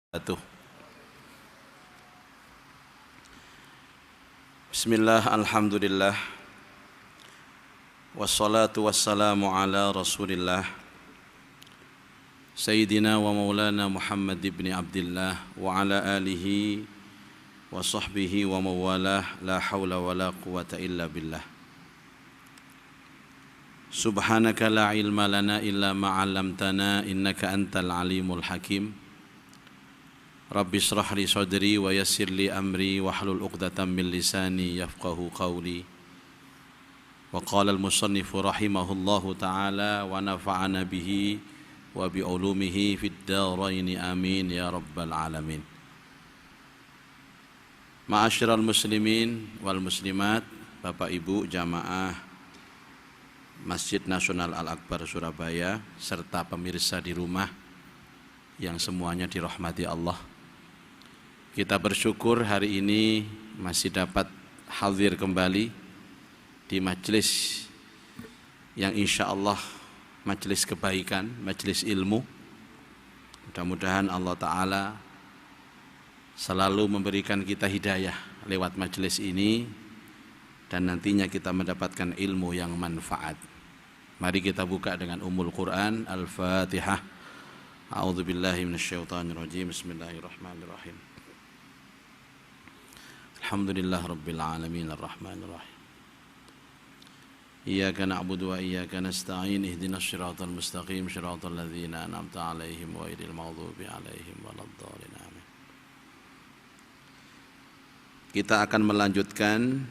wabarakatuh. Bismillah, alhamdulillah, wassalatu wassalamu ala rasulillah Sayyidina wa maulana Muhammad ibn Abdillah wa ala alihi wa sahbihi wa mawalah, la hawla wa la quwata illa billah. Subhanaka la ilma lana illa ma'alamtana innaka antal alimul hakim. Rabbi shrah li sadri wa yassir li amri wahlul 'uqdatam min lisani yafqahu qawli. Wa qala al-musannifu rahimahullahu ta'ala wa nafa'ana bihi wa bi ulumihi fid dharain amin ya rabbal alamin. Ma'asyiral muslimin wal muslimat, Bapak Ibu jamaah Masjid Nasional Al-Akbar Surabaya serta pemirsa di rumah yang semuanya dirahmati Allah. Kita bersyukur hari ini masih dapat hadir kembali di majelis yang insya Allah majelis kebaikan, majelis ilmu. Mudah-mudahan Allah Ta'ala selalu memberikan kita hidayah lewat majelis ini dan nantinya kita mendapatkan ilmu yang manfaat. Mari kita buka dengan Ummul Quran, Al-Fatihah. A'udzubillahi minasyaitonirrajim. Bismillahirrahmanirrahim. Alhamdulillah Rabbil Alamin Ar-Rahmanir Rahim. Iyyaka na'budu wa iyyaka nasta'in ihdinas siratal mustaqim siratal ladzina an'amta 'alaihim ghairil maghdubi 'alaihim waladdallin. Amin. Kita akan melanjutkan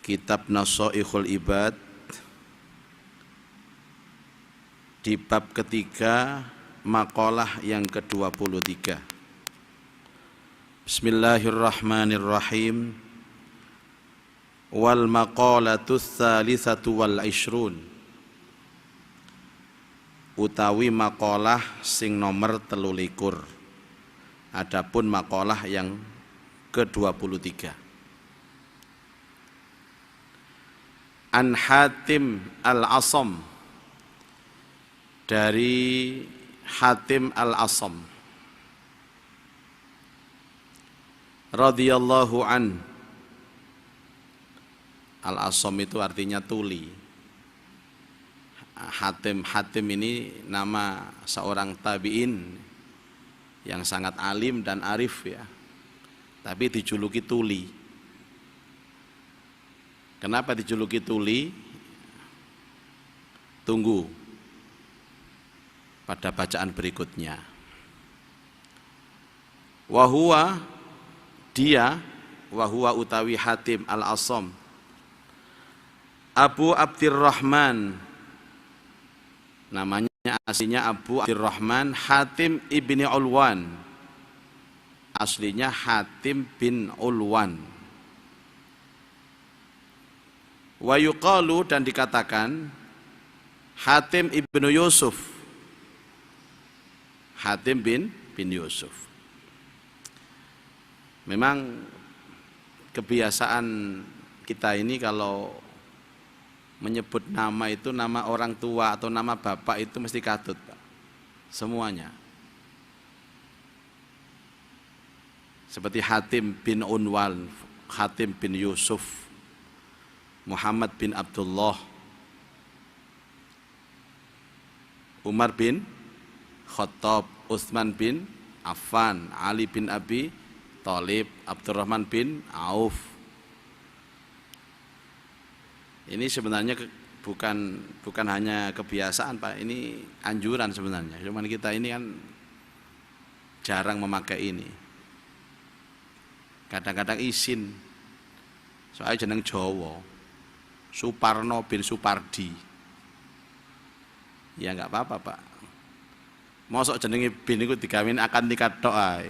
kitab Nashaikhul Ibad di bab ketiga, maqalah yang ke-23. Bismillahirrahmanirrahim. Wal maqalatus tsalitsatu wal 'ishrun. Utawi maqalah sing nomor 23. Adapun maqalah yang ke-23. An Hatim Al-Asam, dari Hatim Al-Asam radhiyallahu an. Al-Asam itu artinya tuli. Hatim ini nama seorang tabi'in yang sangat alim dan arif ya, tapi dijuluki tuli. Kenapa dijuluki tuli? Tunggu pada bacaan berikutnya. Wahuwa, dia, wahuwa utawi Hatim Al-Asam, Abu Abdurrahman, namanya aslinya Abu Abdurrahman Hatim ibni Ulwan, aslinya Hatim bin Ulwan. Wa yuqalu, dan dikatakan Hatim ibnu Yusuf, Hatim bin Yusuf. Memang kebiasaan kita ini kalau menyebut nama itu, nama orang tua atau nama bapak itu mesti katut, Pak. Semuanya. Seperti Hatim bin Unwal, Hatim bin Yusuf, Muhammad bin Abdullah, Umar bin Khattab, Utsman bin Affan, Ali bin Abi Thalib, Abdurrahman bin Auf. Ini sebenarnya bukan hanya kebiasaan, Pak. Ini anjuran sebenarnya. Cuman kita ini kan jarang memakai ini. Kadang-kadang isin. Soalnya jeneng Jawa. Suparno bin Supardi. Ya enggak apa-apa, Pak. Mosok jenenge bin iku digawin akad nikah tok ae.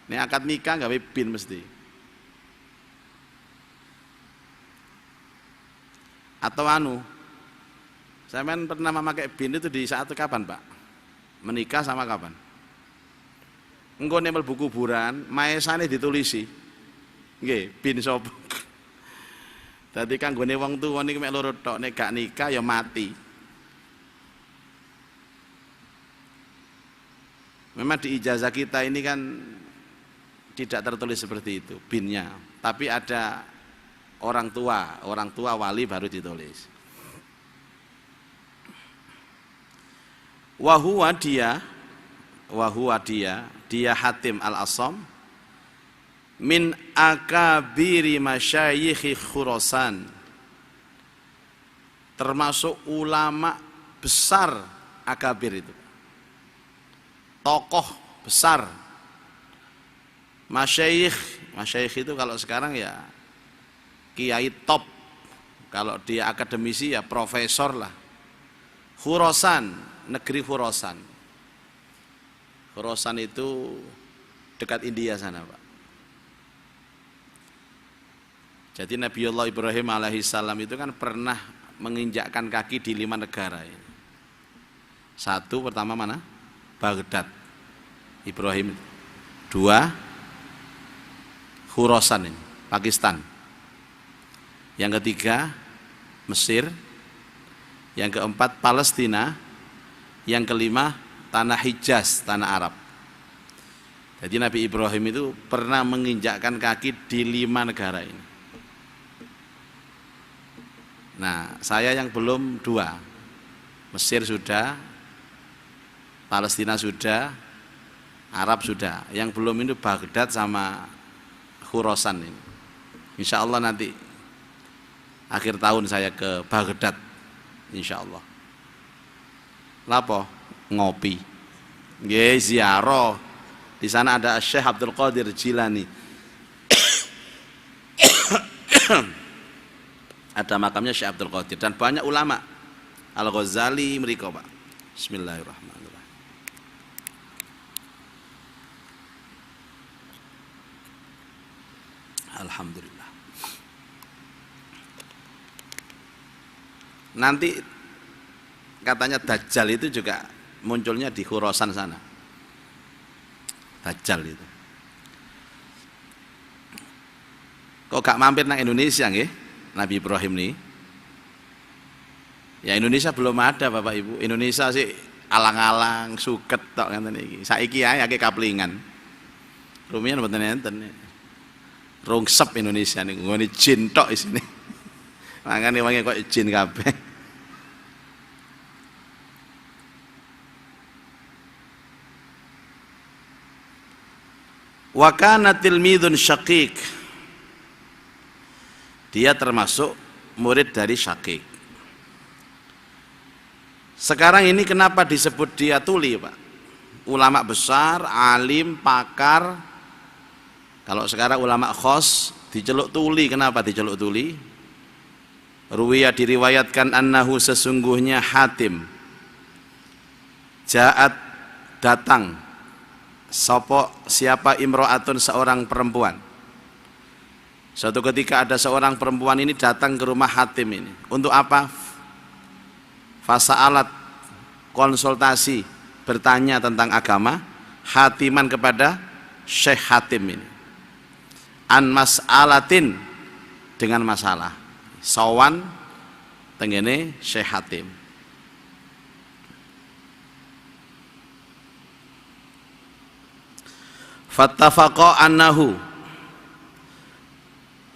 Nek akad nikah gawe bin mesti. Atau sampean pernah memakai bin itu di saat kapan, Pak? Menikah sama kapan? Engko nek mlebu kuburan, maesane ditulisi. Nggih, bin sapa? Dadi kanggone wong tuwa niku mek loro tok, nek gak nikah ya mati. Memang di ijazah kita ini kan tidak tertulis seperti itu binnya, tapi ada orang tua wali baru ditulis. Wahuwa dia Hatim al-Assam min akabiri masyayikhi Khurasan, termasuk ulama besar akabir itu, tokoh besar. Masyayikh itu kalau sekarang ya kiai top, kalau dia akademisi ya profesor lah. Khurasan, negeri Khurasan. Khurasan itu dekat India sana, Pak. Jadi Nabiullah Ibrahim alaihissalam itu kan pernah menginjakkan kaki di 5 negara ini. Satu pertama mana? Baghdad, Ibrahim. 2 Khurasan ini, Pakistan. Yang ketiga Mesir. Yang keempat Palestina. Yang kelima tanah Hijaz, tanah Arab. Jadi Nabi Ibrahim itu pernah menginjakkan kaki di 5 negara ini. Nah, saya yang belum 2. Mesir sudah, Palestina sudah, Arab sudah. Yang belum itu Baghdad sama Khurasan ini. Insya Allah nanti akhir tahun saya ke Baghdad, insya Allah. Lapo ngopi, nggih ziarah. Di sana ada Syekh Abdul Qadir Jilani. Ada makamnya Syekh Abdul Qadir dan banyak ulama. Al-Ghazali mereka, Pak. Bismillahirrahmanirrahim. Alhamdulillah. Nanti katanya Dajjal itu juga munculnya di Khurasan sana. Dajjal itu. Kok gak mampir nang Indonesia nggih? Nabi Ibrahim nih. Ya Indonesia belum ada Bapak Ibu. Indonesia sih alang-alang suket tok ngeten iki. Saiki ae akeh kaplingan. Rumiyin mboten enten. Rungsep Indonesia niku nggone jin tok isine. Mangane wong kok jin kabeh. Wa kana tilmidun syaqiq. Dia termasuk murid dari Syakik. Sekarang ini kenapa disebut dia tuli, Pak? Ulama besar, alim, pakar. Kalau sekarang ulama khos diceluk tuli. Kenapa diceluk tuli? Ruwiya diriwayatkan annahu sesungguhnya Hatim Ja'at datang siapa imro'atun seorang perempuan. Suatu ketika ada seorang perempuan ini datang ke rumah Hatim ini. Untuk apa? Fasa'alat, konsultasi, bertanya tentang agama. Hatiman kepada Syekh Hatim ini. An mas'alatin, dengan masalah. Sawan tengene Syekh Hatim. Fattafaqa annahu,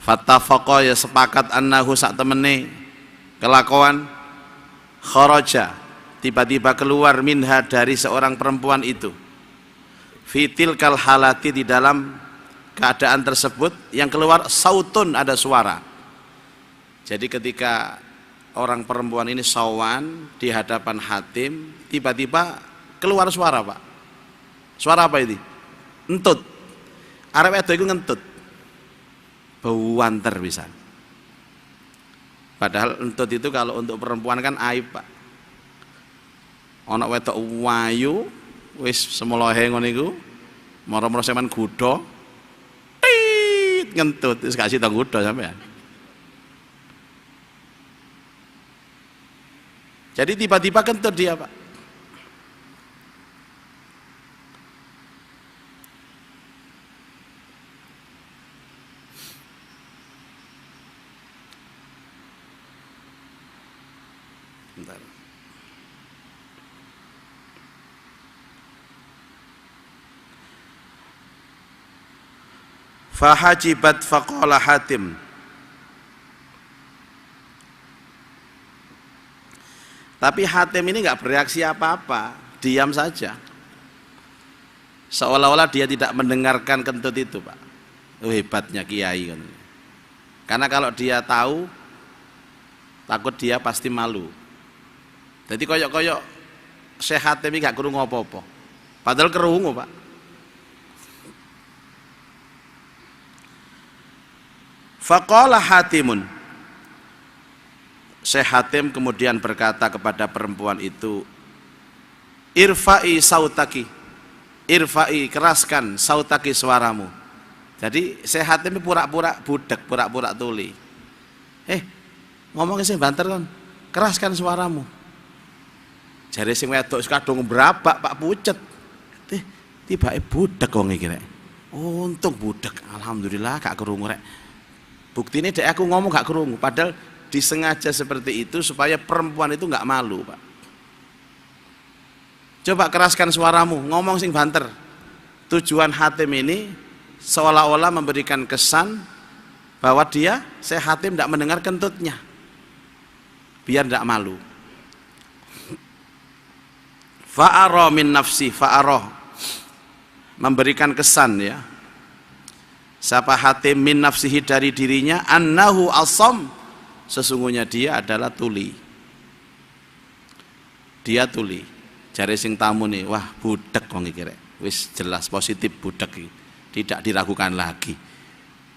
fattafaqa ya sepakat annahu sak temene kelakuan kharaja tiba-tiba keluar minha dari seorang perempuan itu fitil kal halati di dalam keadaan tersebut yang keluar sautun ada suara. Jadi ketika orang perempuan ini sawan di hadapan Hatim tiba-tiba keluar suara, Pak. Suara apa ini? Entut. Arep edo iku ngentut. Bau wanter bisa. Padahal entut itu kalau untuk perempuan kan aib, Pak. Ana wedok wayu wis semolohe ngono iku, mara-mara sampean gudha, ngentut wis gak sida gudha sampean. Jadi tiba-tiba kentut dia, Pak. Bentar. Fahajibat faqala Hatim. Tapi Hatim ini nggak bereaksi apa-apa, diam saja. Seolah-olah dia tidak mendengarkan kentut itu, Pak. Oh, hebatnya kiai kan. Karena kalau dia tahu, takut dia pasti malu. Jadi koyok-koyok Syekh Hatim ini gak krungu apa-apa. Padahal krungu, Pak. Faqala Hatimun. Syekh Hatim kemudian berkata kepada perempuan itu, irfa'i sautaki, irfa'i, keraskan sautaki, suaramu. Jadi Syekh Hatim ini pura-pura budek, pura-pura tuli. Ngomongin sing banter kan, keraskan suaramu. Jare sing wedok kadung brabak Pak pucet. Tibake budek wong iki rek. Untung budek, alhamdulillah gak krungu rek. Buktine dek aku ngomong gak krungu, padahal disengaja seperti itu supaya perempuan itu gak malu, Pak. Coba keraskan suaramu, ngomong sing banter. Tujuan Hatim ini seolah-olah memberikan kesan bahwa dia, Syekh Hatim, tidak mendengar kentutnya, biar tidak malu. Fa'ara min nafsi, fa'ara, memberikan kesan ya. Siapa Hatim min nafsihi, dari dirinya, annahu asam, sesungguhnya dia adalah tuli. Dia tuli. Jare sing tamu nih, wah budek wong iki rek. Wis jelas positif budek iki. Tidak diragukan lagi.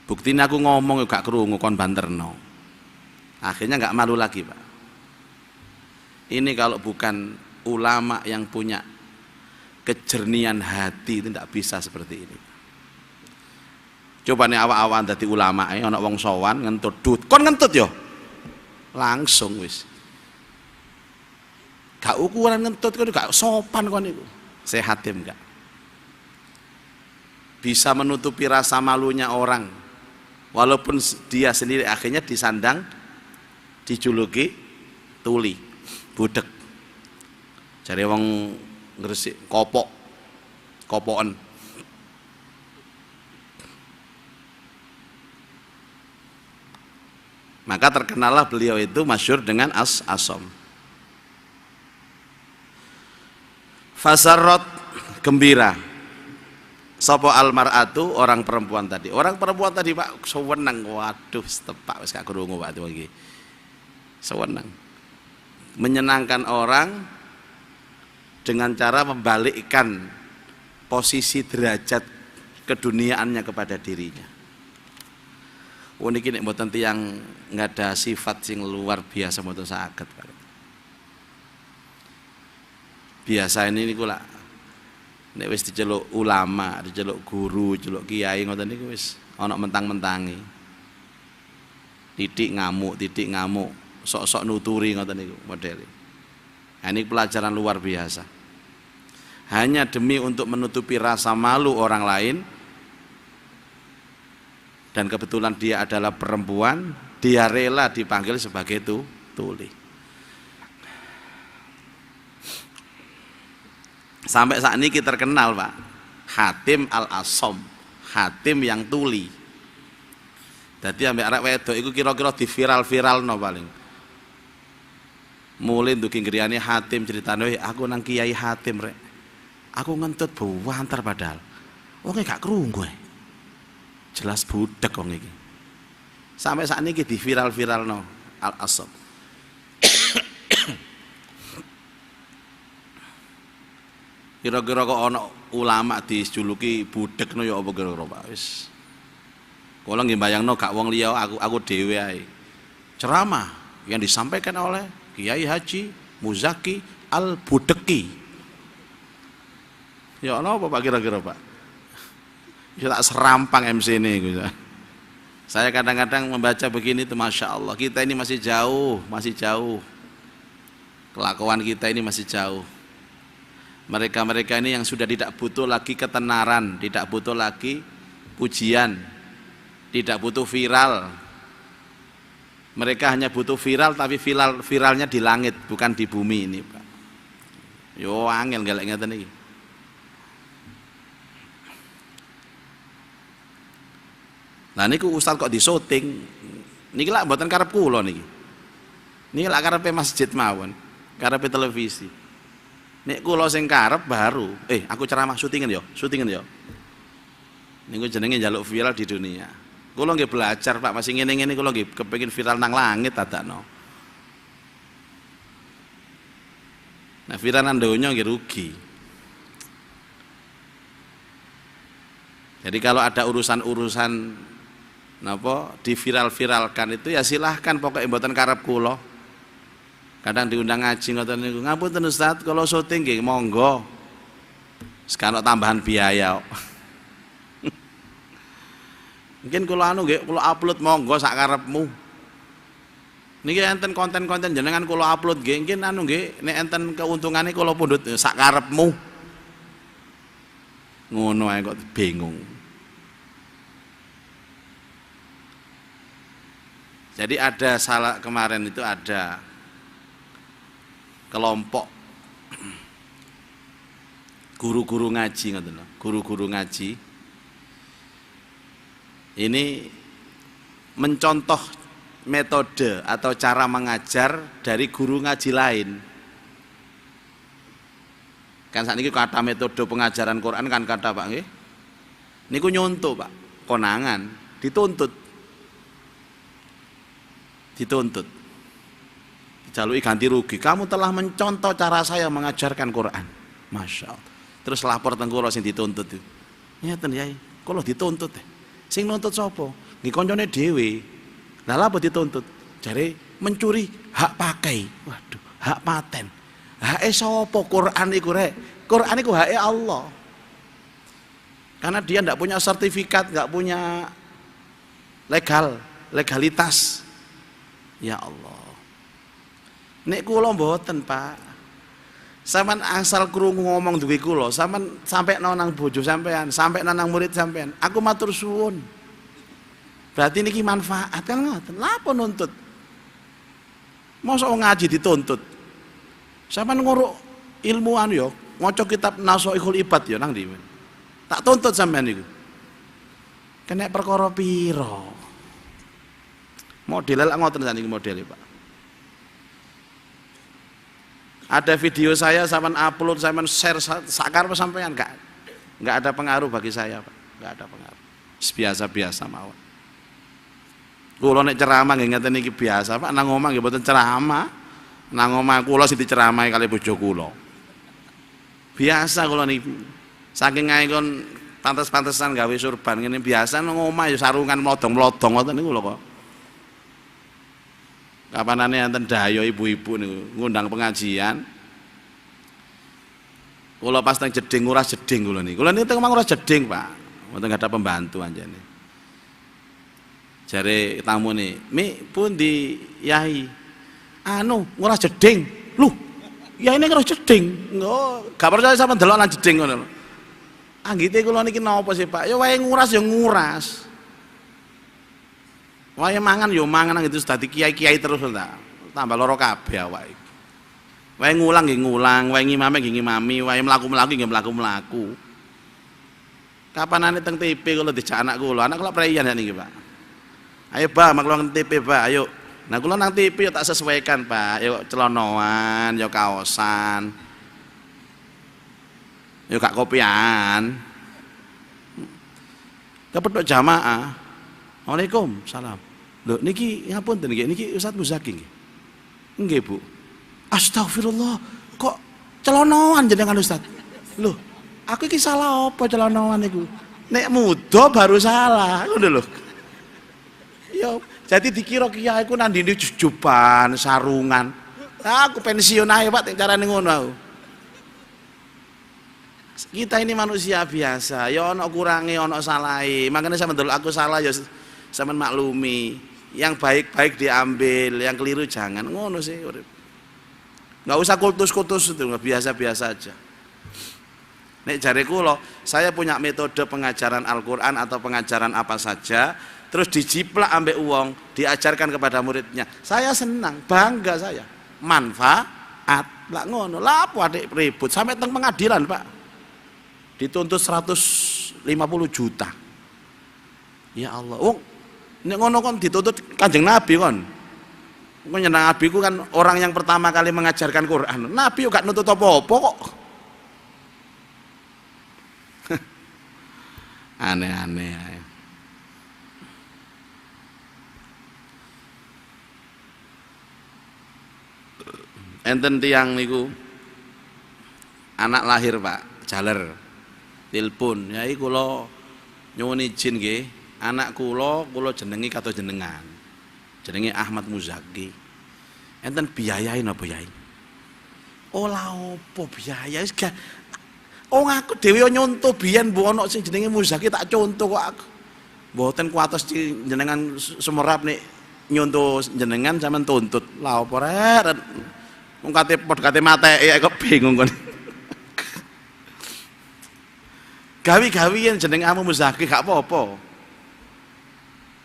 Buktinya aku ngomong gak krungu kon banterno. Akhirnya gak malu lagi, Pak. Ini kalau bukan ulama yang punya kejernihan hati itu tidak bisa seperti ini. Coba nih awak-awak dadi ulama, ana wong sowan ngentut dut. Kon ngentut yo. Langsung wis. Gak ukuran ngentut kon gak sopan kon niku. Syekh Hatim gak bisa menutupi rasa malunya orang, walaupun dia sendiri akhirnya disandang, dijuluki tuli, budek. Cari wong Gresik kopokan. Maka terkenallah beliau itu masyhur dengan as-asom. Fasarrot, gembira. Sopo almar'atu, orang perempuan tadi. Orang perempuan tadi, Pak, sewenang. Waduh, setepak wis gak krungu Pak iki. Sewenang. Menyenangkan orang dengan cara membalikkan posisi derajat keduniaannya kepada dirinya. Niki nek mboten tiyang ngada sifat sing luar biasa mboten saged, Pak. Biasa ini niku lak nek wis diceluk ulama, diceluk guru, diceluk kiai ngoten niku wis ana mentang-mentangi. Titik ngamuk, sok-sok nuturi ngoten niku modele. Nah, ini pelajaran luar biasa. Hanya demi untuk menutupi rasa malu orang lain, dan kebetulan dia adalah perempuan, dia rela dipanggil sebagai tuli. Sampai saat ini kita terkenal, Pak, Hatim al-Asom, Hatim yang tuli. Jadi ambek arek wedok iku kira-kira di viral-viralno paling. Mulai nduki griyane Hatim ceritane, aku nang Kiai Hatim rek. Aku ngentut buantar padahal. Wong gak krungu. Jelas budek wong iki. Sampai saat ini di viral-viralno al-Asom. Kira-kira kok ana ulama dijuluki budekno ya apa kira-kira, Pak? Wis. Kula nggih bayangno gak wong liya, aku dhewe ae. Ceramah yang disampaikan oleh Kiai Haji Muzaki Al-Budeki. Ya ana apa Pak kira-kira, Pak? Ya tak serampang MC ini gitu. Saya kadang-kadang membaca begini tuh, Masya Allah, kita ini masih jauh. Kelakuan kita ini masih jauh. Mereka-mereka ini yang sudah tidak butuh lagi ketenaran, tidak butuh lagi pujian, tidak butuh viral. Mereka hanya butuh viral, tapi viralnya di langit, bukan di bumi ini, Pak. Yo angel galak ngeten iki. Lah niku ustaz kok disyuting. Niki lak mboten karep kula niki. Niki lak karepe masjid mawon, karepe televisi. Nek kula sing karep baru, aku ceramah syutingan yo. Niku jenenge njaluk viral di dunia. Kula nggih belajar Pak, masih ngene-ngene kula nggih kepengin viral nang langit dadakno. Nah, viral nang donya nggih rugi. Jadi kalau ada urusan-urusan napa diviral-viralkan itu ya silahkan, pokoknya mboten karep kula. Kadang diundang ngaji ngoten niku, ngapunten Ustaz, kalau syuting nggih monggo. Sekarang tambahan biaya. Mungkin kula nggih kula upload monggo sak karepmu. Niki enten konten-konten jenengan kula upload nggih, mungkin nggih nek enten keuntungane kula pundhut sak karepmu. Ngono ae kok bingung. Jadi ada salah kemarin itu ada kelompok guru-guru ngaji ngoten lho, guru-guru ngaji ini mencontoh metode atau cara mengajar dari guru ngaji lain. Kan saat ini kata metode pengajaran Quran kan kata Pak nggih. Niku nyontoh Pak, konangan, dituntut. Dijalui ganti rugi. Kamu telah mencontoh cara saya mengajarkan Quran. Masya Allah. Terus lapor teng kula sing dituntut itu. Ngeten Yai, kula dituntut. Sing nuntut sapa? Nggih kancane dhewe. Lah lha apa dituntut? Jare mencuri hak pakai. Waduh, hak paten. Hake sapa Quran iku rek? Quran iku hake Allah. Karena dia enggak punya sertifikat, enggak punya legalitas. Ya Allah. Nek kula mboten, Pak. Sampeyan asal krungu ngomong duwe kula, sampeyan sampe nang bojo sampean, sampe nang murid sampean, aku matur suwun. Berarti niki manfaat kan ngoten. Lha apa nuntut? Mosok ngaji dituntut. Sampeyan nguruk ilmuwan yo, maca kitab Nasoihul Ibad yo nang ndi. Tak tuntut sampean niku. Kena perkara piro? Model lek ngoten saniki modele, Pak. Ada video saya sampean upload, sampean share sakar sampean enggak ada pengaruh bagi saya, Pak. Enggak ada pengaruh. Biasa-biasa mawon. Kula nek ceramah nggih ngeten iki biasa, Pak. Nang omah nggih mboten ceramah. Nang omah kula sing diceramahi kali bojo kula. Biasa kula niki. Saking ae kon pantes-pantesan gawe surban ngene biasa nang omah ya sarungan mlodong-mlodong ngoten niku lho kok. Kapanane enten dayo ibu-ibu niku ngundang pengajian. Kula pas teng jeding nguras jeding kula niku. Kula niku teng nguras jeding, Pak. Mboten ada pembantu anjene. Jare tamune, "Mi, pundi Yai?" "Anu, nguras jeding." "Loh, ya ini nguras jeding." "Oh, gak percaya sampean delok nang jeding ngono." Anggite kula niki napa sih, Pak? Ya wae nguras ya nguras. Wae mangan yo mangan nang itu dadi kiai-kiai terus ta. Tambah loro kabeh awake. Wae ngulang nggih ngulang, wae ngimame nggih ngimami, wae mlaku-mlaku nggih mlaku-mlaku. Kapanane teng TV kula dijak anak kula preyan ya niki, Pak. "Ayo, Pak, maklum nang TV, Pak, ayo." Nah, kula nang TV yo tak sesuaikan, Pak. Yo celonoan, yo kaosan. Yo gak kopian. Kepethuk jamaah. Waalaikumsalam. Lho niki ngapunten nggih, niki Ustaz Muzaki nggih. Nggih, Bu. Astagfirullah, kok celonoan jenengan Ustaz? Loh, aku iki salah apa celonoan niku? Nek muda baru salah, ngono lho. Yo, jadi dikira kiai ku nang ndine jujuban, sarungan. Aku pensiun ae, Pak, carane ngono aku. Kita ini manusia biasa, ya ono kurange, ono salahe. Makanya sampeyan ndelok aku salah ya sampeyan maklumi. Yang baik-baik diambil, yang keliru jangan. Ngono sih urip. Enggak usah kultus-kultus itu, biasa-biasa aja. Nek jare kula, saya punya metode pengajaran Al-Qur'an atau pengajaran apa saja, terus dijiplak ambek uang, diajarkan kepada muridnya. Saya senang, bangga saya. Manfaat. Lah ngono, lah apa adik ribut sampai teng pengadilan, Pak. Dituntut 150 juta. Ya Allah. Wong Nek ngono kon dituntut Kanjeng Nabi kon. Kanjeng Nabi ku kan orang yang pertama kali mengajarkan Quran. Nabi yo gak nuntut apa-apa kok. Aneh-aneh. Enten tiang niku anak lahir Pak, jaler. Telepon, yai kula nyuwun izin nggih, anak kula jenengi kados jenengan. Jenenge Ahmad Muzaki. Enten biayain apa yai? Ola opo biaya wis gak. Aku dhewe nyonto biyen mbok ana sing jenenge Muzaki tak contoh kok aku. Mboten kuatos jenengan sumerap nek nyonto jenengan sampean tuntut. Lah opo rek? Wong kate mateke kok bingung kon. Gawi-gawian jeneng amu Muzaki gak apa-apa.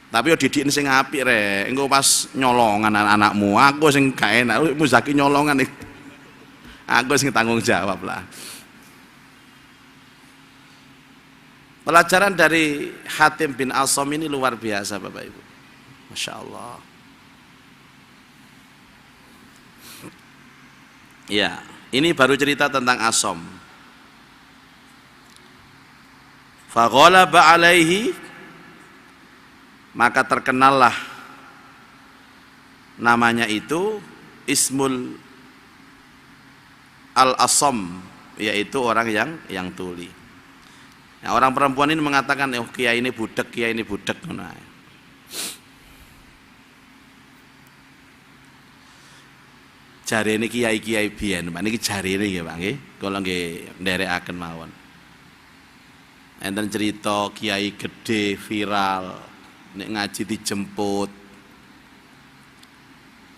Tapi yo didikne sing apik rek. Engko pas nyolongan anak-anakmu, aku sing gak enak. Muzaki nyolongan iki. Aku sing tanggung jawab lah. Pelajaran dari Hatim bin Asom ini luar biasa Bapak Ibu. Masya Allah. Ya, ini baru cerita tentang Asom. Faghalaba alaihi, maka terkenallah namanya itu Ismul Al-Asom, yaitu orang yang tuli. Nah, orang perempuan ini mengatakan, oh kiai ini budek. Nah, jari ini kiai biyen, Pak niki jari ini nggih Pak nggih, kula nggih nderekaken mawon. Enten cerita kiai gede viral, nek ngaji dijemput,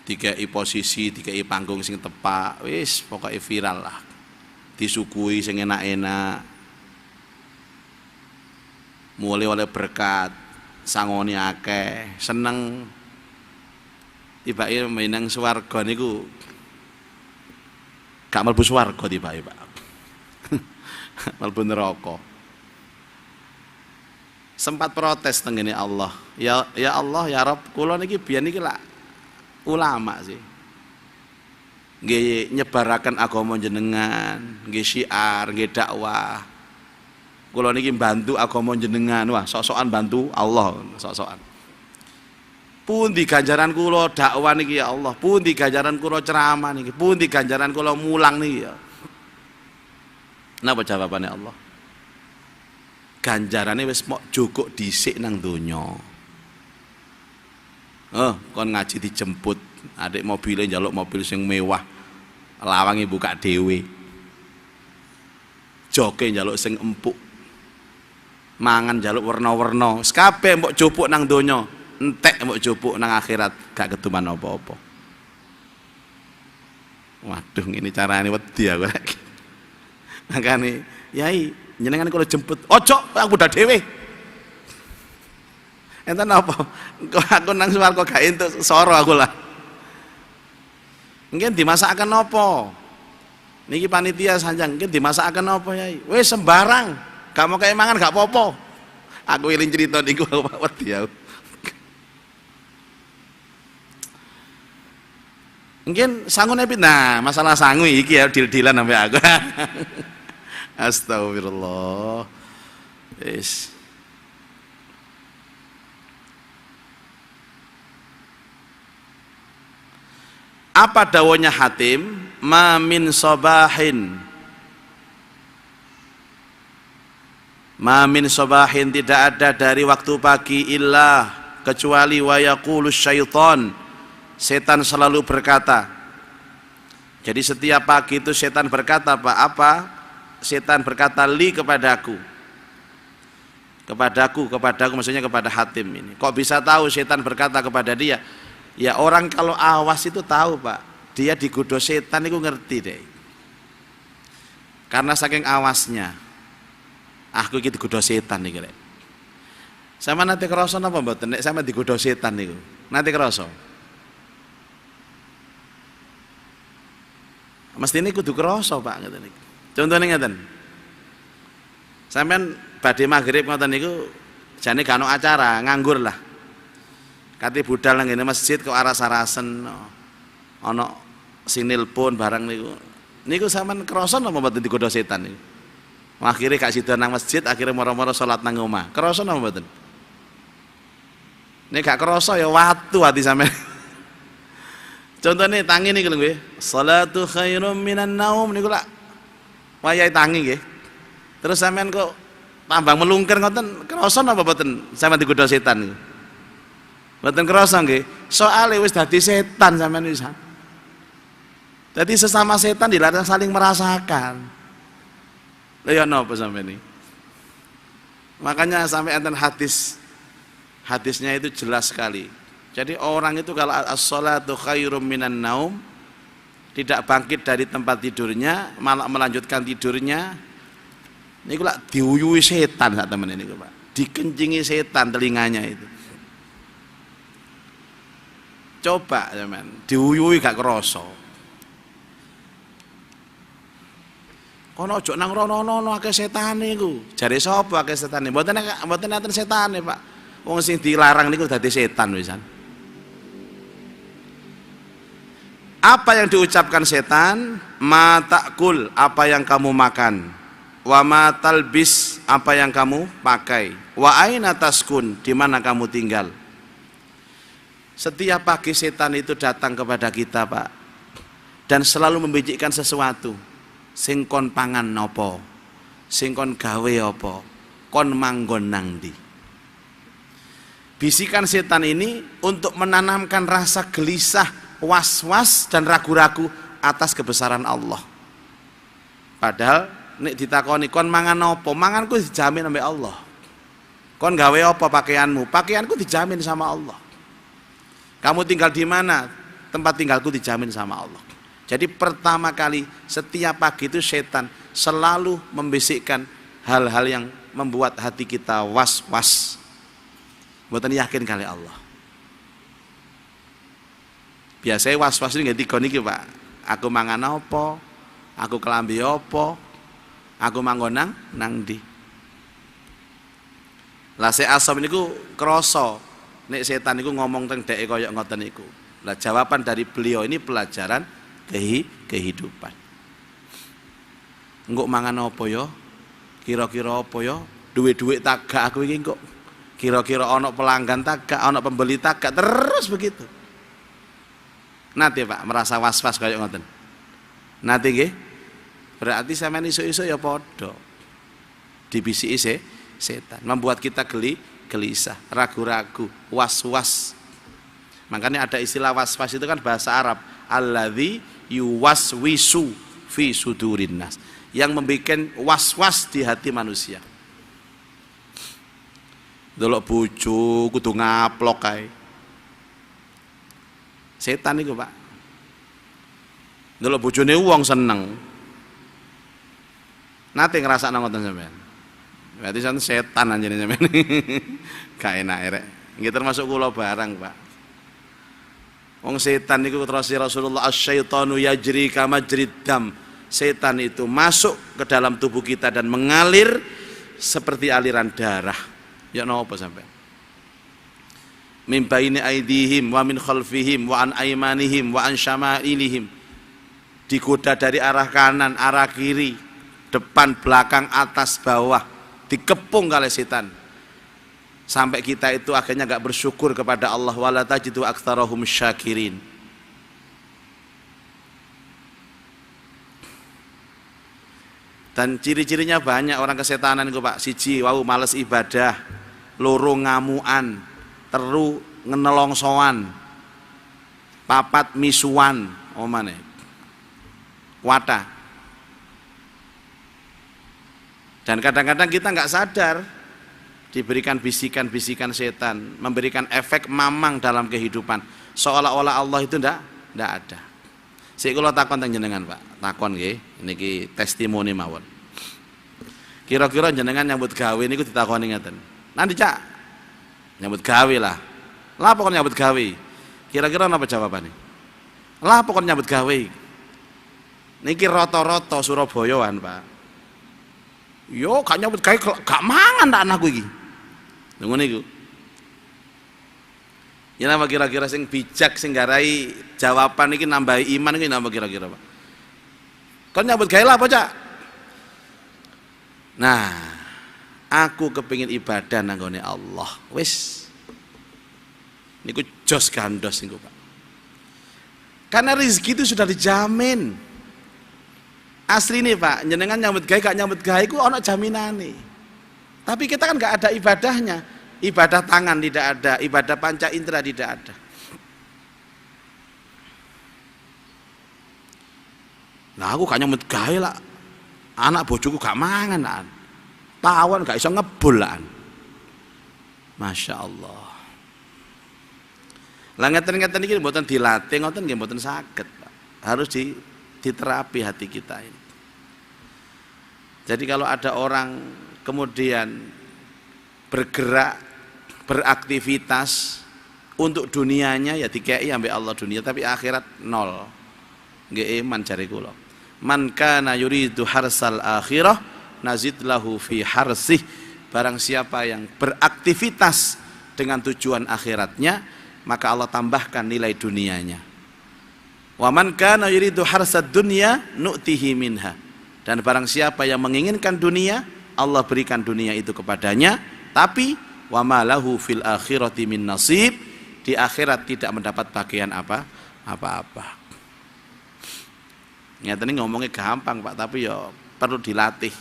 dikai posisi, dikai panggung sing tepak, wis pokoknya viral lah. Disukui sing enak-enak. Mulai oleh berkat, sangoni akeh, seneng. Tibake menang swarga niku gak mlebu swarga tibake, Pak. Mlebu neraka. Sempat protes tengene Allah. Ya Allah, ya Rabb, kula niki biyen niki lak ulama sih. Nggih nyebaraken agama jenengan, nggih syiar, nggih dakwah. Kula niki bantu agama jenengan, wah sok-sokan bantu Allah, sok-sokan. Pundi ganjaran kula dakwah niki ya Allah, pundi ganjaran kula ceramah niki, pundi ganjaran kula mulang niki ya. Napa jawabannya Allah? Ganjarane wis mok jukuk dhisik nang donya. Kon ngaji dijemput, adik mobilnya njaluk mobil sing mewah, lawange buka dhewe. Joke njaluk sing empuk. Mangan njaluk werna-werna. Kabeh mbok jupuk nang donya, entek mbok jupuk nang akhirat gak keduman apa-apa. Waduh, ngene carane wedi aku lagi. Makane, Yai, jenengan kalau jemput, ojo aku udah dhewe. Enten apa? Aku nang swarga gak entuk soro aku lah. Mungkin dimasakkan apa? Niki panitia sanjang, mungkin dimasakkan apa Yai? Wis sembarang, gak mau kayak mangan gak apa-apa. Aku eling cerita niku wedi aku. Mungkin sangun epit, nah masalah sangu iki ya dil-dilan sampai aku. Astagfirullah. Yes. Apa dawanya Hatim? Ma min sobahin, ma min sobahin, tidak ada dari waktu pagi illa kecuali wa yaqulu syaitan, setan selalu berkata. Jadi setiap pagi itu setan berkata apa? Setan berkata li kepadaku maksudnya kepada Hatim ini. Kok bisa tahu setan berkata kepada dia? Ya orang kalau awas itu tahu Pak, dia digoda setan itu ngerti deh. Karena saking awasnya, aku iki digoda setan nih kira. Sama nanti kerasa apa mboten? Nek sama digoda setan niku. Nanti kerasa. Mesti ini kudu kerasa Pak ngeten niku. Contohnya ngeten. Sampeyan badhe magrib ngoten niku jane gak ono acara, nganggur lah. Kate budal nang ngene masjid kok aras-arasen ana sing nilpun barang niku. Niku sampean krasa napa mboten digodha setan niku? Akhire gak sida nang masjid, akhire moro-moro salat nang omah. Krasa napa mboten? Nek gak krasa ya watu ati sampean. Contohnya tangi niku lho nggih. Salatu khairum minan naum niku lak wayahe tangi nggih. Terus sampean kok tambah melungker ngoten, krasa napa mboten sampean digodha setan niku? Mboten krasa nggih. Soale wis dadi setan sampean wisan. Jadi sesama setan dilarang saling merasakan. Lha ya napa sampean iki? Makanya sampai enten hadisnya itu jelas sekali. Jadi orang itu kalau as-salatu khairum minan naum, tidak bangkit dari tempat tidurnya, malah melanjutkan tidurnya, niku lak diuyui setan sak temen niku, Pak. Dikencingi setan telinganya itu. Coba sampean, diuyui gak krasa. Kono ojo nang rono-rono akeh setane iku. Jare sapa akeh setane? Mboten enten setane, Pak. Wong sing dilarang niku dadi setan wisan. Apa yang diucapkan setan? Ma ta'kul, apa yang kamu makan. Wa ma talbis, apa yang kamu pakai. Wa aina taskun, di mana kamu tinggal. Setiap pagi setan itu datang kepada kita, Pak. Dan selalu membijikkan sesuatu. Sing kon pangan nopo, sing kon gawe apa, kon manggon nang ndi. Bisikan setan ini untuk menanamkan rasa gelisah, was-was dan ragu-ragu atas kebesaran Allah. Padahal nek ditakoni kon mangan apa, manganku dijamin oleh Allah. Kon gawe apa pakaianmu, pakaianku dijamin sama Allah. Kamu tinggal di mana, tempat tinggalku dijamin sama Allah. Jadi pertama kali setiap pagi itu setan selalu membisikkan hal-hal yang membuat hati kita was-was. Mboten yakin kali Allah. Biasanya was-was ini nggak dikon iki, Pak. Aku mangan apa? Aku kelambi apa? Aku manggon nang ndi? Lah sik asom niku krasa nek setan niku ngomong teng dheke kaya ngoten niku. Lah jawaban dari beliau ini pelajaran kehidupan. Engko mangan apa ya? Kira-kira apa ya? Duit-duit tagak aku iki kok. Kira-kira ana pelanggan tagak, ana pembeli tagak, terus begitu. Nate Pak merasa was-was kaya ngoten. Nate nggih. Berarti sampean iso-iso ya padha. Dibisiki setan, membuat kita gelisah, ragu-ragu, was-was. Makanya ada istilah was-was itu kan bahasa Arab. Alladzi yuwaswisu fi sudurin nas, yang membuat was-was di hati manusia. Delok bojo kudu ngaplok kae. Setan iku, Pak. Delok bojone wong seneng. Nate ngrasakno ngoten sampean. Berarti setan anjene sampean. Gak enak rek. Nggih termasuk kula barang, Pak. Wong setan niku terus Rasulullah asyaitanu yajri kama jridam. Setan itu masuk ke dalam tubuh kita dan mengalir seperti aliran darah. Ya napa sampean? Min baini aidihim wa min khalfihim wa an aymanihim wa an syama'ilihim. Digoda dari arah kanan, arah kiri, depan, belakang, atas, bawah, dikepung oleh setan. Sampai kita itu akhirnya gak bersyukur kepada Allah. Wala tajidu aktsarahum syakirin. Dan ciri-cirinya banyak orang kesetanan itu, Pak. Siji wau males ibadah, loro ngamuan, teru ngenelongsoan, papat misuan, omane wata. Dan kadang-kadang kita nggak sadar diberikan bisikan-bisikan setan, memberikan efek mamang dalam kehidupan, seolah-olah Allah itu ndak ada. Sik kula takon teng jenengan, Pak. Takon nggih, niki testimoni mawon. Kira-kira jenengan nyambut gawe niku ditakoni ngeten. Nanti Cak, nyambut gawe lah. Lah apa kon nyambut gawe? Kira-kira napa jawabane? Lah apa kon nyambut gawe? Niki rata-rata Surabayaan, Pak. Yo gak nyambut gawe, gak mangan tak anakku iki. Ngono niku. Ya napa kira-kira sing bijak sing garai jawaban iki nambahi iman iki napa kira-kira, Pak? Kon nyambut gawe lah apa, Cak? Nah, aku kepingin ibadah nang nggone Allah. Wis. Niku jos gandos niku, Pak. Karena rezeki itu sudah dijamin. Asli nih, Pak, jenengan nyambut gawe gak nyambut gawe iku ana jaminane. Tapi kita kan gak ada ibadahnya. Ibadah tangan tidak ada, ibadah panca indera tidak ada. Nah aku gak nyambut gawe lah. Anak bojoku gak mangan lah. Tawon gak iso ngebul lah. Masya Allah. Lah ngeten-ngeten iki mboten dilatih, ngoten nggih mboten saged, Pak. Harus diterapi hati kita ini. Jadi kalau ada orang kemudian bergerak, beraktivitas untuk dunianya ya dikei ambek Allah dunia, tapi akhirat nol. Nggih iman jare kula. Man kana yuridu harsal akhirah nazid lahu fi harsih. Barang siapa yang beraktivitas dengan tujuan akhiratnya, maka Allah tambahkan nilai dunianya. Wa man kana yuridu harsad dunya nu'tihi minha. Dan barang siapa yang menginginkan dunia, Allah berikan dunia itu kepadanya, tapi wa ma lahu fil akhirati min nasib, di akhirat tidak mendapat bagian apa-apa. Ngeten iki ngomongnya gampang, Pak, tapi ya perlu dilatih.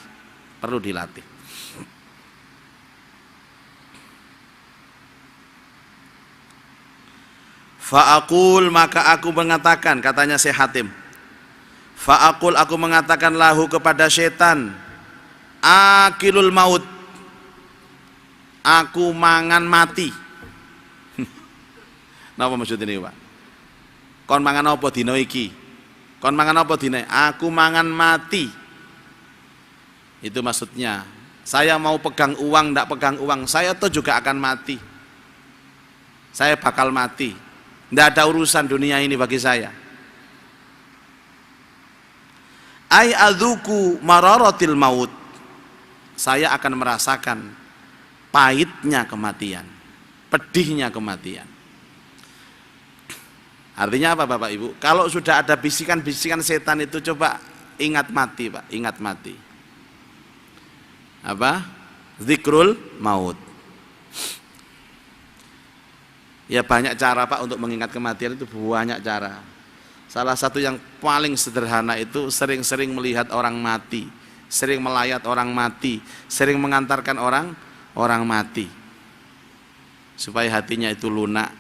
Fa'aqul, maka aku mengatakan, katanya Syekh Hatim. Fa'aqul, aku mengatakan lahu kepada setan, akilul maut, aku mangan mati. Napa maksud ini, Pak? Kon mangan apa dina iki? Kon mangan apa dina? Aku mangan mati. Itu maksudnya. Saya mau pegang uang, ndak pegang uang, saya tuh juga akan mati. Saya bakal mati. Ndak ada urusan dunia ini bagi saya. Ai adzuku mararatil maut. Saya akan merasakan pahitnya kematian, pedihnya kematian. Artinya apa, Bapak Ibu? Kalau sudah ada bisikan-bisikan setan itu, coba ingat mati, Pak, ingat mati. Apa? Zikrul maut. Ya banyak cara, Pak, untuk mengingat kematian itu banyak cara. Salah satu yang paling sederhana itu sering-sering melihat orang mati, sering melayat orang mati, sering mengantarkan orang mati, supaya hatinya itu lunak.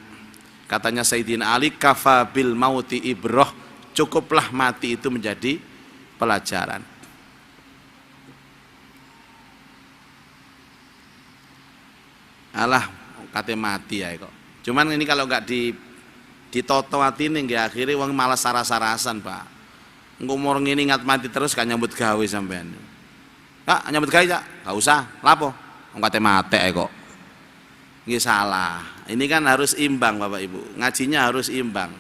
Katanya Sayyidina Ali, kafa bil mauti ibroh, cukuplah mati itu menjadi pelajaran. Alah, kate mati ya kok. Cuman ini kalau nggak ditoto atine nggih akhire wong malah saras-sarasan, Pak. Engko mor ngene ingat mati terus gak nyambut gawe sampean. Kak, nyambut gawe, Cak? Gak usah. Lapo? Wong kate mate kok. Nggih salah. Ini kan harus imbang, Bapak Ibu. Ngajinya harus imbang.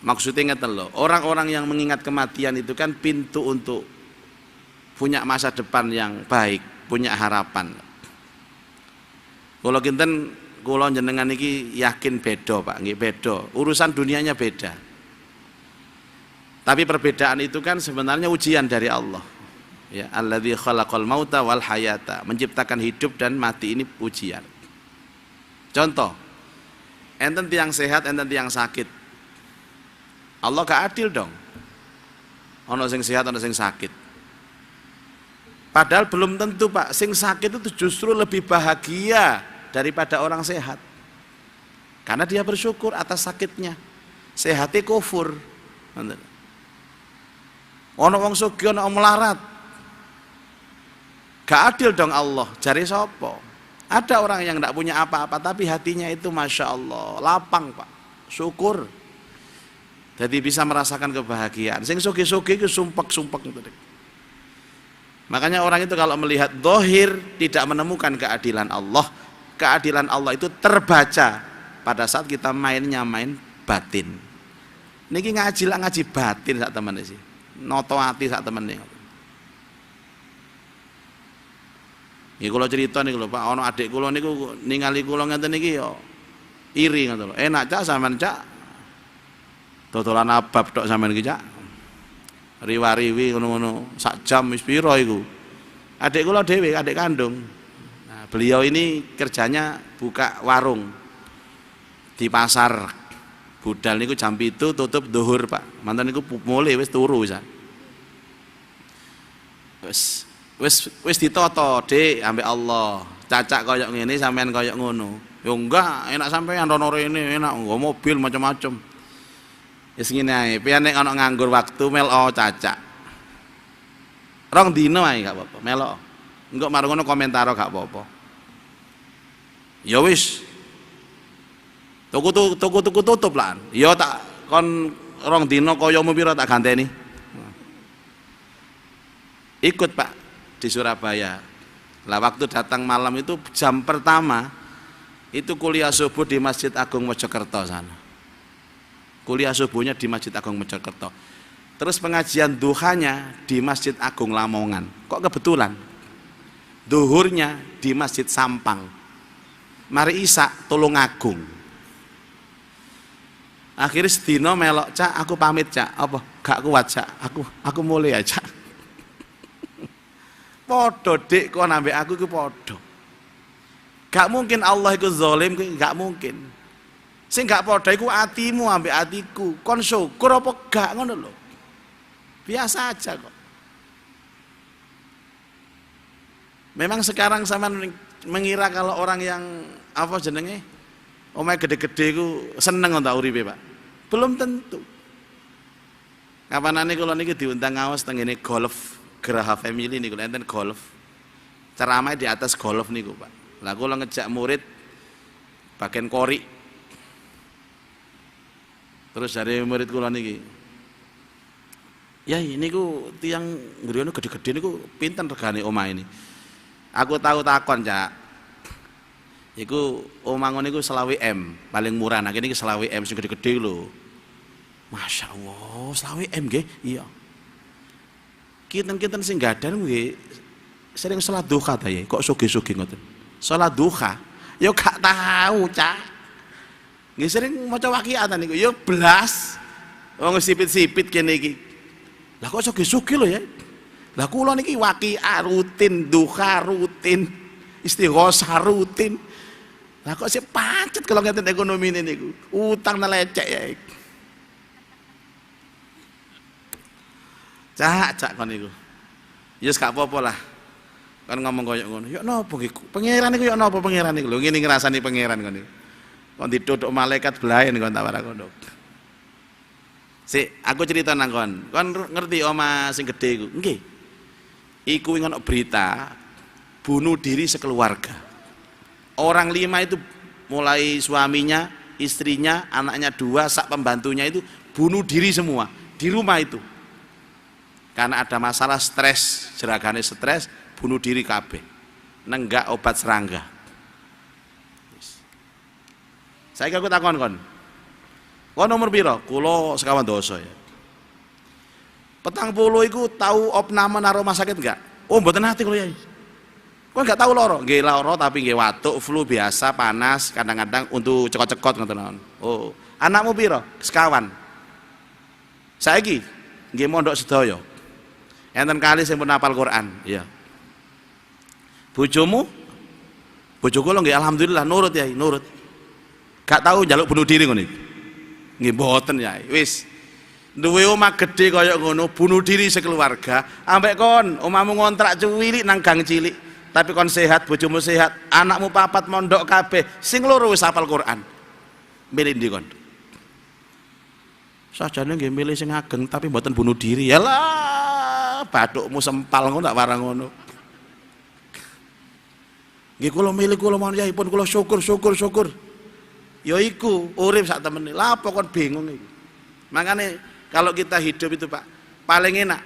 Maksudnya ngeten loh, orang-orang yang mengingat kematian itu kan pintu untuk punya masa depan yang baik, punya harapan. Kalau kinten kula jenengan iki yakin beda, Pak, nggih beda. Urusan dunianya beda. Tapi perbedaan itu kan sebenarnya ujian dari Allah. Ya, alladzi khalaqal mauta wal hayata, menciptakan hidup dan mati ini ujian. Contoh, enten tiang sehat, enten tiang sakit. Allah gak adil dong. Ono sing sehat, ono sing sakit. Padahal belum tentu, Pak, sing sakit itu justru lebih bahagia daripada orang sehat. Karena dia bersyukur atas sakitnya. Sehatnya kufur. Ono wong sugih, ono wong melarat. Gak adil dong Allah, jari sopo. Ada orang yang tidak punya apa-apa, tapi hatinya itu Masya Allah, lapang, Pak, syukur. Jadi bisa merasakan kebahagiaan. Sing sugih-sugih itu sumpek-sumpek. Makanya orang itu kalau melihat dohir tidak menemukan keadilan Allah itu terbaca pada saat kita mainnya main batin. Niki ngaji batin sak temen sih, noto ati sak temen. Nggih kula crita niku lho Pak, ana adik kula niku ningali kula ngeten iki ya iri ngoten lho. Enak Cak sampean Cak. Dodolan abab tok sampean iki Cak. Riwa-riwi ngono-ngono sak jam wis pira iku. Adik kula dhewe, adik kandung. Nah, beliau ini kerjanya buka warung di pasar. Budal niku jam 7 tutup zuhur Pak. Mantan niku mulai wis turu wis. Wis ditata, Dik, ambek Allah. Cacak koyok ngene sampean koyok ngono. Ya enggak, enak sampean rono rene, enak nggo mobil macam-macam. Wis ngene ae, piye nek ana nganggur waktu melo cacak. Rong dino ae gak apa-apa, melo. Engko marang ngono komentar gak apa-apa. Ya wis. Tuku tutup lah. Ya tak kon rong dino kayamu pira tak ganteni. Ikut Pak di Surabaya. Lah waktu datang malam itu jam pertama itu kuliah subuh di Masjid Agung Mojokerto sana. Kuliah subuhnya di Masjid Agung Mojokerto. Terus pengajian duhanya di Masjid Agung Lamongan. Kok kebetulan? Duhurnya di Masjid Sampang. Mari Isa Tulungagung. Akhirnya sedino melok Cak, aku pamit Cak. Apa? Gak kuat Cak. Aku mulai ya Cak. Podo Dik kok nambah aku iku podo. Gak mungkin Allah iku zalim, gak mungkin. Sing gak podo iku atimu ambek atiku. Kon syukur apa gak ngono lho. Biasa aja kok. Memang sekarang sampean mengira kalau orang yang apa jenenge omahe gede-gede iku seneng ta uripe, Pak. Belum tentu. Kapanane kula niki diundang ngaos teng ngene golf. Geraha Family niku enten golf. Ceramah di atas golf niku, Pak. Lah kula ngejak murid bagian kori. Terus dari murid kula niki, "Ya ini ku tiang ngriyono gede-gede niku pinten regane omah ini?" Aku tahu takon, Cak. Iku omah ngono niku 20 M, paling murah. Nah kene iki 20 M sing gede-gede lho. Masya Allah, 20 M nggih? Iya. Kinten-kinten sing gadan nggih sering salat duha ta ya, kok sugih-sugih ngoten. Salat duha ya gak tahu, Cak. Nggih sering maca waqiah niku ya blas. Wong sipit-sipit kene iki. Lah kok sugih-sugih lho ya. Lah kula niki waqiah rutin, duha rutin, istighosah rutin. Lah kok sih pacet kalau ngeten ekonomi ini niku. Utang nelecek ya. Cak kon niku. Ya gak apa-apa lah. Kan ngomong koyo ngono. Ya napa iki? Pangeran niku ya napa pangeran niku? Lho ngene ngrasani pangeran kon niku. Kon dituthuk malaikat belahen kon tawara kono. Sik, aku cerita nang kon. Kon ngerti oma sing gedhe iku? Nggih. Iku ngono berita bunuh diri sekeluarga. Orang 5 itu mulai suaminya, istrinya, anaknya 2, sak pembantunya itu bunuh diri semua di rumah itu. Karena ada masalah stres, jeragane stres, bunuh diri kabeh. Nenggak obat serangga. Saiki aku takon kon. Kon nomor piro? Kula sekawan dosa ya. 40 iku tahu opname nang rumah sakit enggak? Oh, mboten nate kula Yai. Kon enggak tahu loro? Nggih loro tapi nggih watuk, flu biasa, panas, kadang-kadang untuk cekot-cekot ngoten. Oh, anakmu piro? Sekawan. Saiki nggih mondok sedaya. Enten kali sing pun hafal Quran, iya. Bojomu? Bojo kula nggih alhamdulillah nurut Yai, nurut. Gak tahu njaluk bunuh diri ngono iki. Nggih mboten Yai. Wis duwe omah gedhe kaya ngono, bunuh diri sekeluarga, ambek kon omahmu ngontrak cuwilik nang gang cilik, tapi kon sehat, bojomu sehat, anakmu 4 mondok kabeh, sing loro wis hafal Quran. Milih ndi kon? Sajane nggih milih sing ageng tapi mboten bunuh diri. Yalah, bathukmu sempal ngono tak warang ngono. Nggih kula milih kula mawon Yai pun kula syukur. Ya iku urip sak temene. Lah apa kon bingung iki. Makane kalau kita hidup itu Pak, paling enak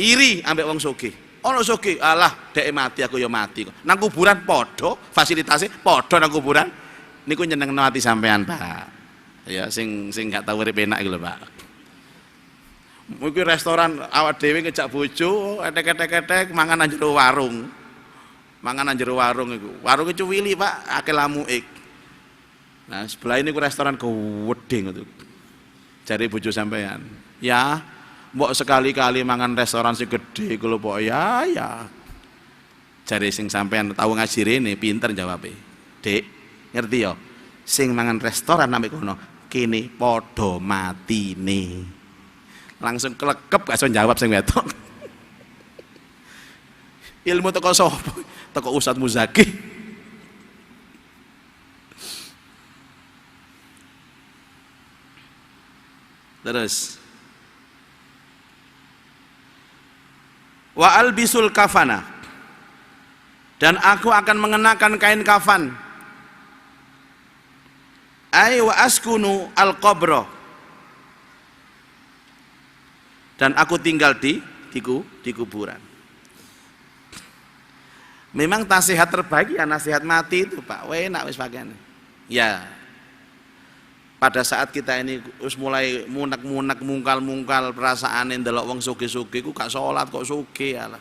iri ambek wong sugih. Ono sugih, alah dhek mati aku ya mati kok. Nang kuburan padha, fasilitasnya padha nang kuburan. Niku nyenengno ati sampean, Pak. Ya sing gak tau urip enak iki lho, Pak. Mungkin restoran awak dhewe ngejak bojo, etek-etek mangan nang jero warung. mangan nang jero warung iku. Warunge cuwili, Pak, akeh lamuke. Nah, sebelah ini ku restoran gede ngono. Jare bojo sampean. Ya, mbok sekali-kali mangan restoran sing gede ku lho, Pak. Ya. Jare sing sampean tau ngaji rene pinter jawabe. Dek, ngerti ya? Sing mangan restoran nang kono kene padha matine. Langsung klekep gak iso jawab sing wedok. Ilmu teko sapa? Teko Ustaz Muzaki. Terus wa albisul kafana, dan aku akan mengenakan kain kafan. Ai wa askunu al-qabra, dan aku tinggal di kuburan. Memang nasihat terbaik ya nasihat mati itu, Pak. Enak wis pakaian. Ya. Pada saat kita ini wis mulai munek-munek, mungkal-mungkal perasaane ndelok wong sugih-sugih ku gak salat kok sugih alah.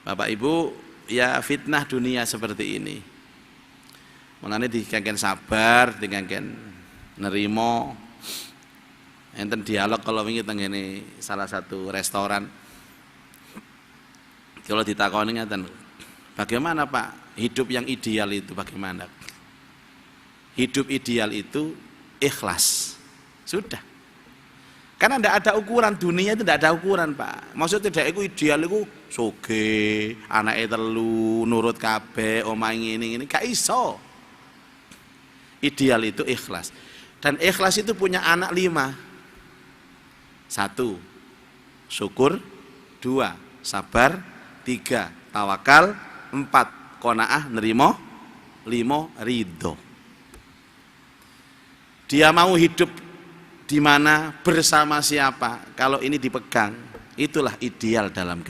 Bapak Ibu, ya fitnah dunia seperti ini. Mulane dikengken sabar, dikengken nerimo. Enten dialog kalau wingi teng ngene salah satu restoran. Kalau ditakoni ngeten, bagaimana Pak hidup yang ideal itu bagaimana? Hidup ideal itu ikhlas. Sudah. Karena tidak ada ukuran, dunia itu tidak ada ukuran, Pak. Maksudnya tidak itu ideal itu sugih, anake telu, nurut kabeh, omahe ngene-ngene, gak iso. Ideal itu ikhlas. Dan ikhlas itu punya anak 5. 1, syukur. 2, sabar. 3, tawakal. 4, qanaah, nerimo. 5, ridho. Dia mau hidup di mana, bersama siapa, kalau ini dipegang, itulah ideal dalam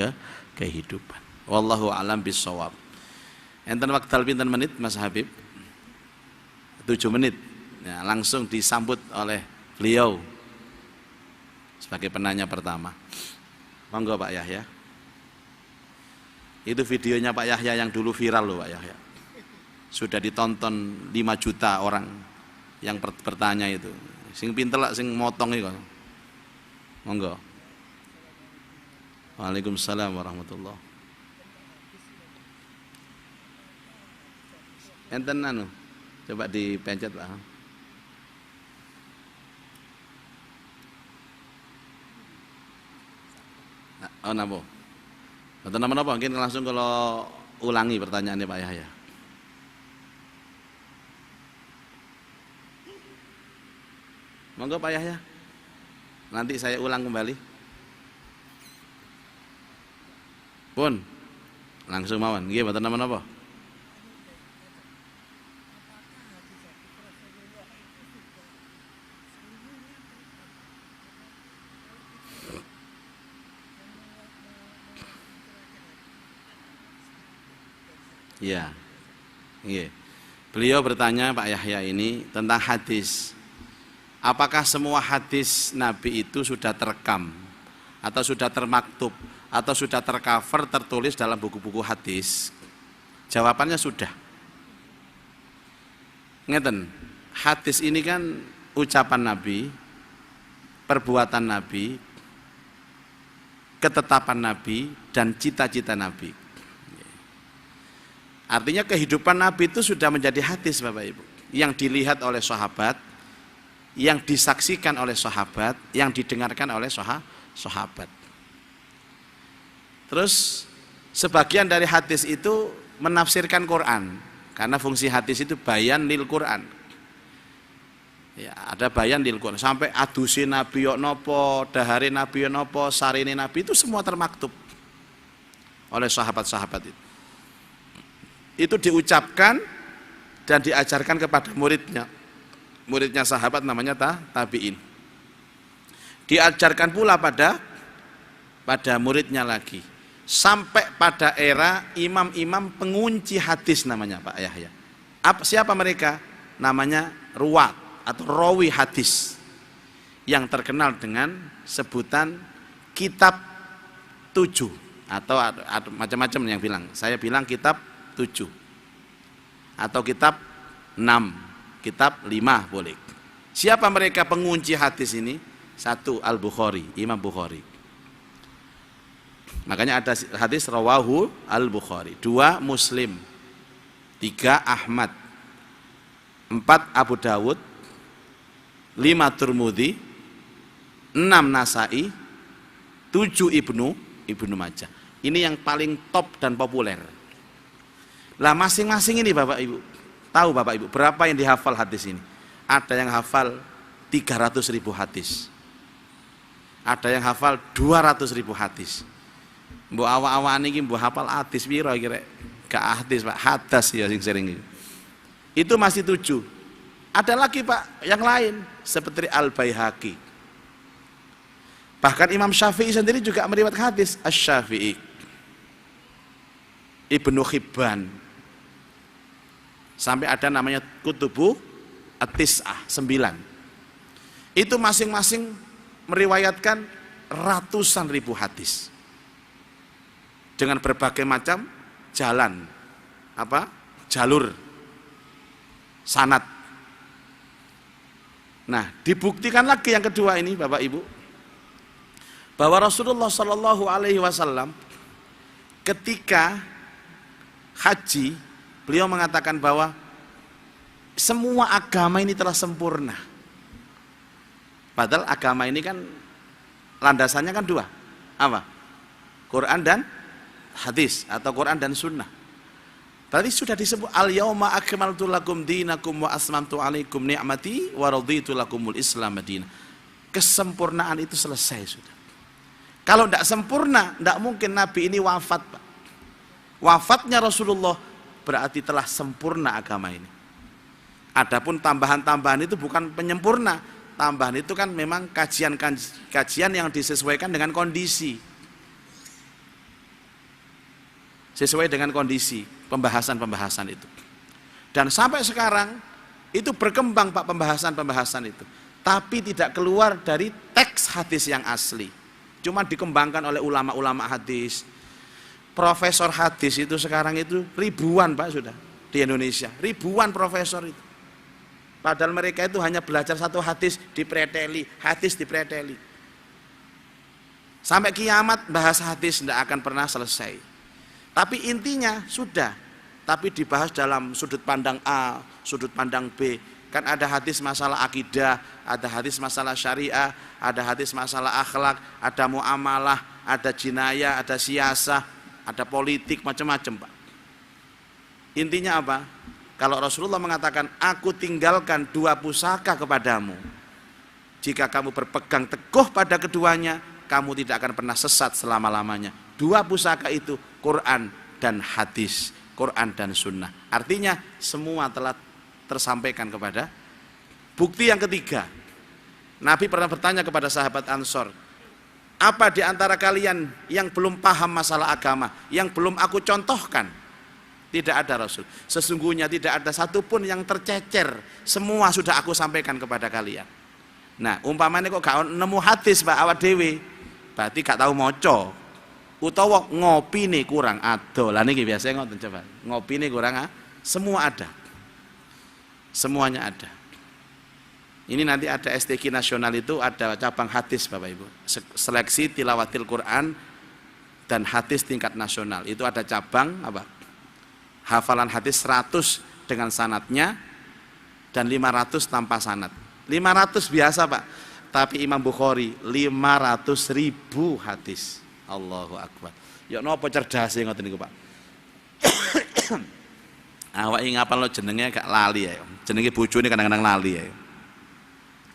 kehidupan. Wallahu a'lam bissawab. Enten wekdal pinten menit Mas Habib? 7 menit. Ya, langsung disambut oleh beliau sebagai penanya pertama. Monggo Pak Yahya. Itu videonya Pak Yahya yang dulu viral loh Pak Yahya. Sudah ditonton 5 juta orang yang bertanya itu. Sing pinter lah sing motong iku. Monggo. Waalaikumsalam warahmatullahi. Enten anu, coba dipencet Pak. Oh napa? Mboten napa-napa, mungkin langsung kalau ulangi pertanyaannya Pak Yahya. Monggo Pak Yahya. Nanti saya ulang kembali. Pun langsung mawon. Nggih mboten napa-napa. Ya. Nggih. Beliau bertanya Pak Yahya ini tentang hadis. Apakah semua hadis Nabi itu sudah terekam atau sudah termaktub atau sudah tercover, tertulis dalam buku-buku hadis? Jawabannya sudah. Ngeten, hadis ini kan ucapan Nabi, perbuatan Nabi, ketetapan Nabi, dan cita-cita Nabi. Artinya kehidupan Nabi itu sudah menjadi hadis Bapak Ibu, yang dilihat oleh sahabat, yang disaksikan oleh sahabat, yang didengarkan oleh sahabat. Terus sebagian dari hadis itu menafsirkan Quran, karena fungsi hadis itu bayan lil Quran. Ya, ada bayan lil Quran. Sampai adusi Nabi yok nopo, dahare Nabi yok nopo, sarine Nabi itu semua termaktub oleh sahabat-sahabat itu. Itu diucapkan dan diajarkan kepada muridnya. Muridnya sahabat namanya tabi'in. Diajarkan pula pada muridnya lagi. Sampai pada era imam-imam pengunci hadis namanya Pak Yahya. Siapa mereka? Namanya ruwat atau rawi hadis. Yang terkenal dengan sebutan kitab 7. atau macam-macam yang bilang. Saya bilang kitab 7 atau kitab 6, kitab 5 boleh. Siapa mereka pengunci hadis ini? 1 Al-Bukhari, Imam Bukhari. Makanya ada hadis rawahu Al-Bukhari. 2 Muslim. 3 Ahmad. 4 Abu Dawud. 5 Tirmidzi. 6 Nasai. 7 Ibnu Majah. Ini yang paling top dan populer. Lah masing-masing ini Bapak Ibu, tahu Bapak Ibu berapa yang dihafal hadis ini? Ada yang hafal 300.000 hadis. Ada yang hafal 200.000 hadis. Mbok awak-awak niki mbok hafal hadis piro kira? Gak hadis Pak, hadas ya sing sering. Itu masih 7. Ada lagi Pak yang lain seperti Al-Baihaqi. Bahkan Imam Syafi'i sendiri juga meriwayatkan hadis, Asy-Syafi'i, Ibnu Hibban, sampai ada namanya Kutubu At-Tis'ah, 9. Itu masing-masing meriwayatkan ratusan ribu hadis dengan berbagai macam jalan, jalur sanad. Nah, dibuktikan lagi yang kedua ini Bapak Ibu, bahwa Rasulullah Shallallahu Alaihi Wasallam ketika haji, beliau mengatakan bahwa semua agama ini telah sempurna. Padahal agama ini kan landasannya kan 2, apa? Quran dan hadis atau Quran dan sunnah. Tadi sudah disebut al-yauma akmaltu lakum dinakum wa asmamtu alaikum ni'mati wa raditu lakumul Islam madinah. Kesempurnaan itu selesai sudah. Kalau tidak sempurna, tidak mungkin Nabi ini wafat Pak. Wafatnya Rasulullah berarti telah sempurna agama ini. Adapun tambahan-tambahan itu bukan penyempurna. Tambahan itu kan memang kajian yang disesuaikan dengan kondisi. Sesuai dengan kondisi pembahasan-pembahasan itu. Dan sampai sekarang itu berkembang Pak pembahasan-pembahasan itu. Tapi tidak keluar dari teks hadis yang asli. Cuma dikembangkan oleh ulama-ulama hadis. Profesor hadis itu sekarang itu ribuan Pak sudah di Indonesia. Ribuan profesor itu. Padahal mereka itu hanya belajar satu hadis dipreteli, hadis dipreteli. Sampai kiamat bahas hadis tidak akan pernah selesai. Tapi intinya sudah, tapi dibahas dalam sudut pandang A, sudut pandang B. Kan ada hadis masalah akidah, ada hadis masalah syariah, ada hadis masalah akhlak, ada muamalah, ada jinayah, ada siasah, ada politik, macam-macam Pak. Intinya apa? Kalau Rasulullah mengatakan, aku tinggalkan 2 pusaka kepadamu. Jika kamu berpegang teguh pada keduanya, kamu tidak akan pernah sesat selama-lamanya. 2 pusaka itu Quran dan hadis, Quran dan sunnah. Artinya semua telah tersampaikan kepada. Bukti yang ketiga, Nabi pernah bertanya kepada sahabat Ansor, apa di antara kalian yang belum paham masalah agama, yang belum aku contohkan? Tidak ada Rasul. Sesungguhnya tidak ada satupun yang tercecer. Semua sudah aku sampaikan kepada kalian. Nah, umpamanya kok gak nemu hadis Pak awak dewe, berarti gak tahu moco. Utawa ngopi nih kurang ado. Lah niki biasanya ngoten coba. Ngopi nih kurang semua ada. Semuanya ada. Ini nanti ada STQ nasional itu ada cabang hadis Bapak Ibu. Seleksi tilawatil Quran dan hadis tingkat nasional. Itu ada cabang apa? Hafalan hadis 100 dengan sanadnya dan 500 tanpa sanad. 500 biasa Pak. Tapi Imam Bukhari 500.000 hadis. Allahu Akbar. Ya napa cerdase ngoten niku Pak. Awak ngapal lo jenenge gak lali ya. Jenenge bojone kadang-kadang lali ya.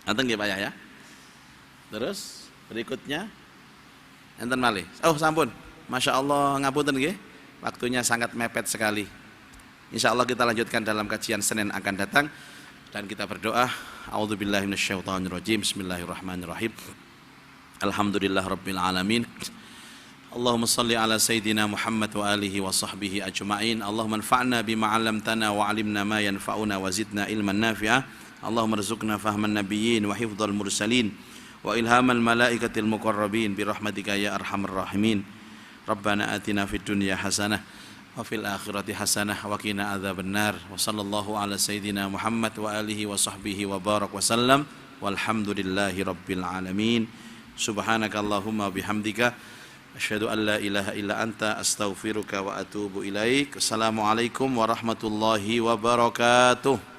Ngoten nggih Pak ya. Terus berikutnya enten malih. Oh sampun. Masya Allah ngapunten nggih. Waktunya sangat mepet sekali. Insya Allah kita lanjutkan dalam kajian Senin akan datang. Dan kita berdoa. A'udzubillahi minasyaitonirrajim. Bismillahirrahmanirrahim. Alhamdulillah Rabbil Alamin. Allahumma salli ala Sayyidina Muhammad wa alihi wa sahbihi ajma'in. Allahumma anfa'na bima 'allamtana wa 'alimna ma yanfa'una wa zidna ilman nafi'a. Allahumma rzuqna fahman nabiyyin wa hifdzal mursalin wa ilhamal malaikatil muqarrabin bi rahmatika ya arhamar rahimin. Rabbana atina fid dunya hasanah wa fil akhirati hasanah wa qina adzabannar. Wa sallallahu ala sayyidina Muhammad wa alihi wa sahbihi wa barak wa sallam. Walhamdulillahi rabbil alamin. Subhanakallahumma bihamdika asyhadu an la ilaha illa anta astaghfiruka wa atubu ilaik. Assalamualaikum warahmatullahi wabarakatuh.